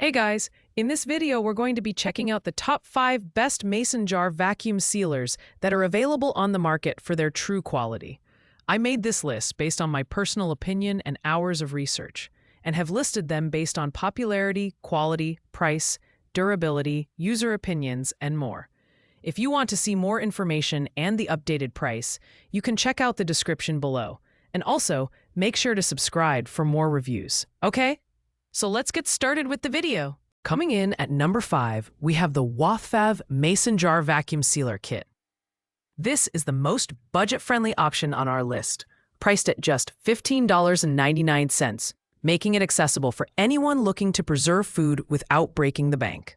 Hey guys, in this video we're going to be checking out the top 5 best mason jar vacuum sealers that are available on the market for their true quality. I made this list based on my personal opinion and hours of research, and have listed them based on popularity, quality, price, durability, user opinions, and more. If you want to see more information and the updated price, you can check out the description below. And also, make sure to subscribe for more reviews, okay? So let's get started with the video. Coming in at number 5, we have the Wathfav Mason Jar Vacuum Sealer Kit. This is the most budget-friendly option on our list, priced at just $15.99, making it accessible for anyone looking to preserve food without breaking the bank.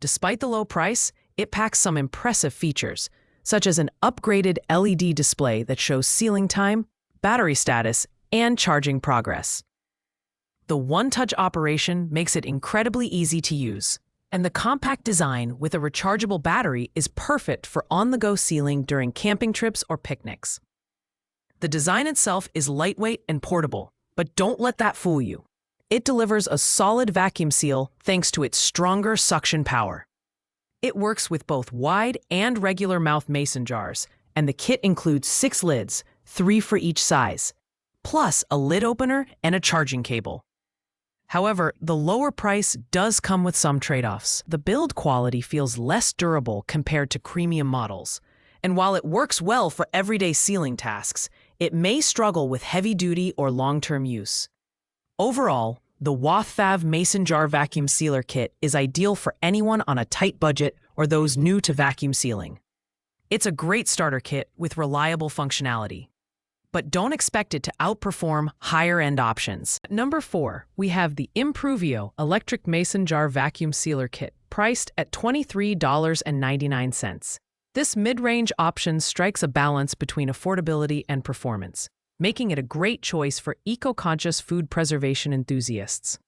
Despite the low price, it packs some impressive features, such as an upgraded LED display that shows sealing time, battery status, and charging progress. The one-touch operation makes it incredibly easy to use, and the compact design with a rechargeable battery is perfect for on-the-go sealing during camping trips or picnics. The design itself is lightweight and portable, but don't let that fool you. It delivers a solid vacuum seal thanks to its stronger suction power. It works with both wide and regular mouth mason jars, and the kit includes 6 lids, 3 for each size, plus a lid opener and a charging cable. However, the lower price does come with some trade-offs. The build quality feels less durable compared to premium models, and while it works well for everyday sealing tasks, it may struggle with heavy-duty or long-term use. Overall, the Wathfav Mason Jar Vacuum Sealer Kit is ideal for anyone on a tight budget or those new to vacuum sealing. It's a great starter kit with reliable functionality, but don't expect it to outperform higher-end options. At number 4, we have the Impruvio Electric Mason Jar Vacuum Sealer Kit, priced at $23.99. This mid-range option strikes a balance between affordability and performance, making it a great choice for eco-conscious food preservation enthusiasts.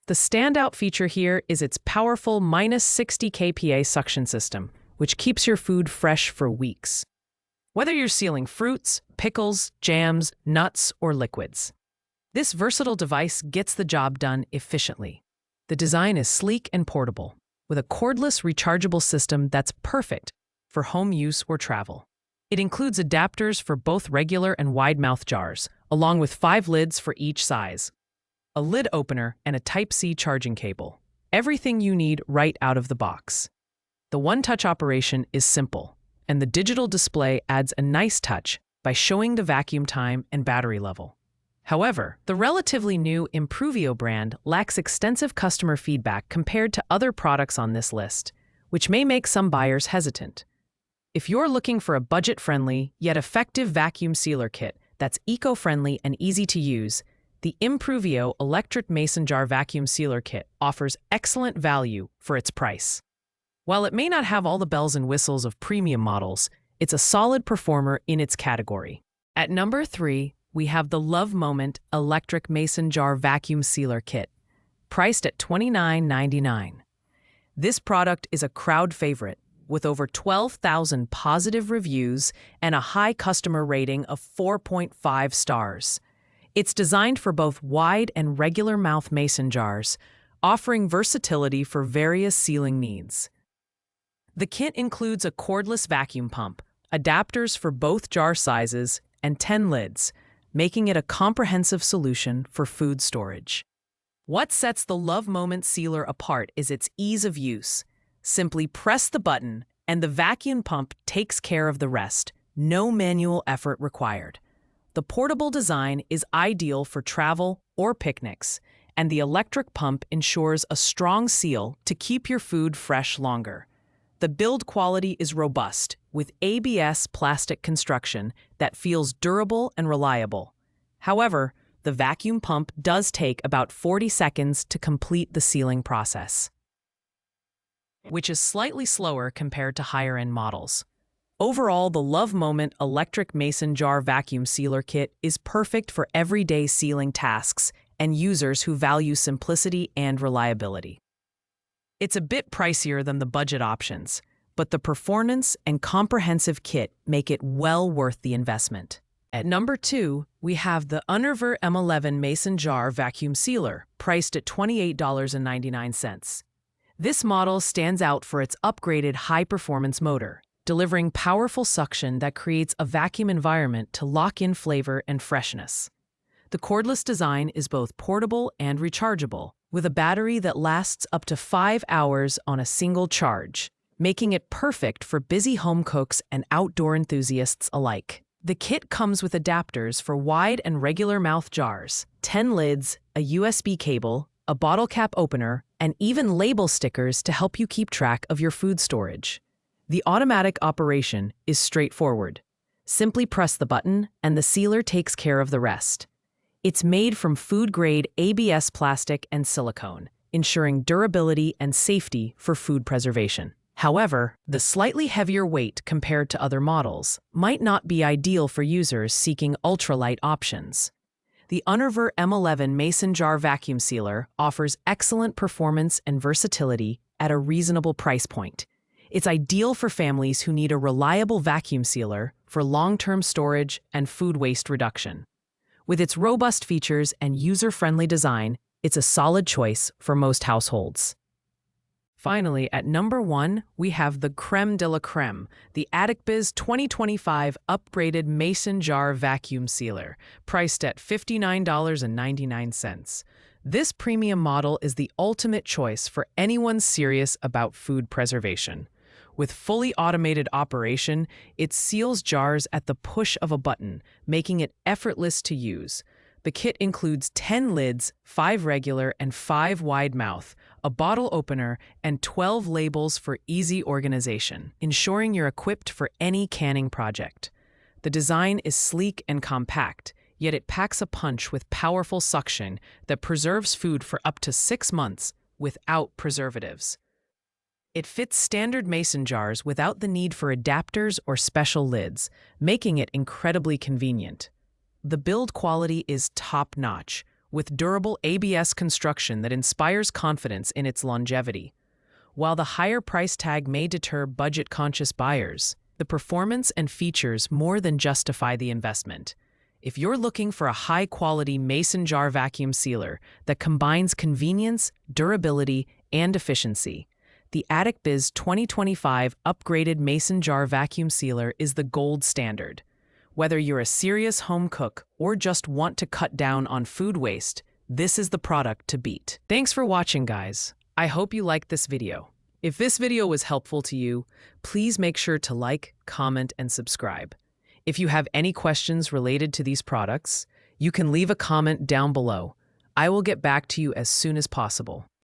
The standout feature here is its powerful -60 kPa suction system, which keeps your food fresh for weeks. Whether you're sealing fruits, pickles, jams, nuts, or liquids, this versatile device gets the job done efficiently. The design is sleek and portable, with a cordless rechargeable system that's perfect for home use or travel. It includes adapters for both regular and wide-mouth jars, along with 5 lids for each size, a lid opener, and a Type-C charging cable. Everything you need right out of the box. The one-touch operation is simple, and the digital display adds a nice touch by showing the vacuum time and battery level. However, the relatively new Impruvio brand lacks extensive customer feedback compared to other products on this list, which may make some buyers hesitant. If you're looking for a budget-friendly yet effective vacuum sealer kit that's eco-friendly and easy to use, the Impruvio Electric Mason Jar Vacuum Sealer Kit offers excellent value for its price. While it may not have all the bells and whistles of premium models, it's a solid performer in its category. At number 3, we have the Love Moment Electric Mason Jar Vacuum Sealer Kit, priced at $29.99. This product is a crowd favorite, with over 12,000 positive reviews and a high customer rating of 4.5 stars. It's designed for both wide and regular mouth mason jars, offering versatility for various sealing needs. The kit includes a cordless vacuum pump, adapters for both jar sizes, and 10 lids, making it a comprehensive solution for food storage. What sets the Love Moment Sealer apart is its ease of use. Simply press the button, and the vacuum pump takes care of the rest. No manual effort required. The portable design is ideal for travel or picnics, and the electric pump ensures a strong seal to keep your food fresh longer. The build quality is robust, with ABS plastic construction that feels durable and reliable. However, the vacuum pump does take about 40 seconds to complete the sealing process, which is slightly slower compared to higher-end models. Overall, the Love Moment Electric Mason Jar Vacuum Sealer Kit is perfect for everyday sealing tasks and users who value simplicity and reliability. It's a bit pricier than the budget options, but the performance and comprehensive kit make it well worth the investment. At number 2, we have the Unerver M11 Mason Jar Vacuum Sealer, priced at $28.99. This model stands out for its upgraded high-performance motor, delivering powerful suction that creates a vacuum environment to lock in flavor and freshness. The cordless design is both portable and rechargeable, with a battery that lasts up to 5 hours on a single charge, making it perfect for busy home cooks and outdoor enthusiasts alike. The kit comes with adapters for wide and regular mouth jars, 10 lids, a USB cable, a bottle cap opener, and even label stickers to help you keep track of your food storage. The automatic operation is straightforward. Simply press the button and the sealer takes care of the rest. It's made from food-grade ABS plastic and silicone, ensuring durability and safety for food preservation. However, the slightly heavier weight compared to other models might not be ideal for users seeking ultralight options. The Unerver M11 Mason Jar Vacuum Sealer offers excellent performance and versatility at a reasonable price point. It's ideal for families who need a reliable vacuum sealer for long-term storage and food waste reduction. With its robust features and user-friendly design, it's a solid choice for most households. Finally, at number 1, we have the creme de la creme, the AddicBiz 2025 upgraded Mason Jar Vacuum Sealer, priced at $59.99. This premium model is the ultimate choice for anyone serious about food preservation. With fully automated operation, it seals jars at the push of a button, making it effortless to use. The kit includes 10 lids, 5 regular and 5 wide mouth, a bottle opener, and 12 labels for easy organization, ensuring you're equipped for any canning project. The design is sleek and compact, yet it packs a punch with powerful suction that preserves food for up to 6 months without preservatives. It fits standard mason jars without the need for adapters or special lids, making it incredibly convenient. The build quality is top-notch, with durable ABS construction that inspires confidence in its longevity. While the higher price tag may deter budget-conscious buyers, the performance and features more than justify the investment. If you're looking for a high-quality mason jar vacuum sealer that combines convenience, durability, and efficiency, the AddicBiz 2025 upgraded mason jar vacuum sealer is the gold standard. Whether you're a serious home cook or just want to cut down on food waste, this is the product to beat. Thanks for watching, guys. I hope you liked this video. If this video was helpful to you, please make sure to like, comment, and subscribe. If you have any questions related to these products, you can leave a comment down below. I will get back to you as soon as possible.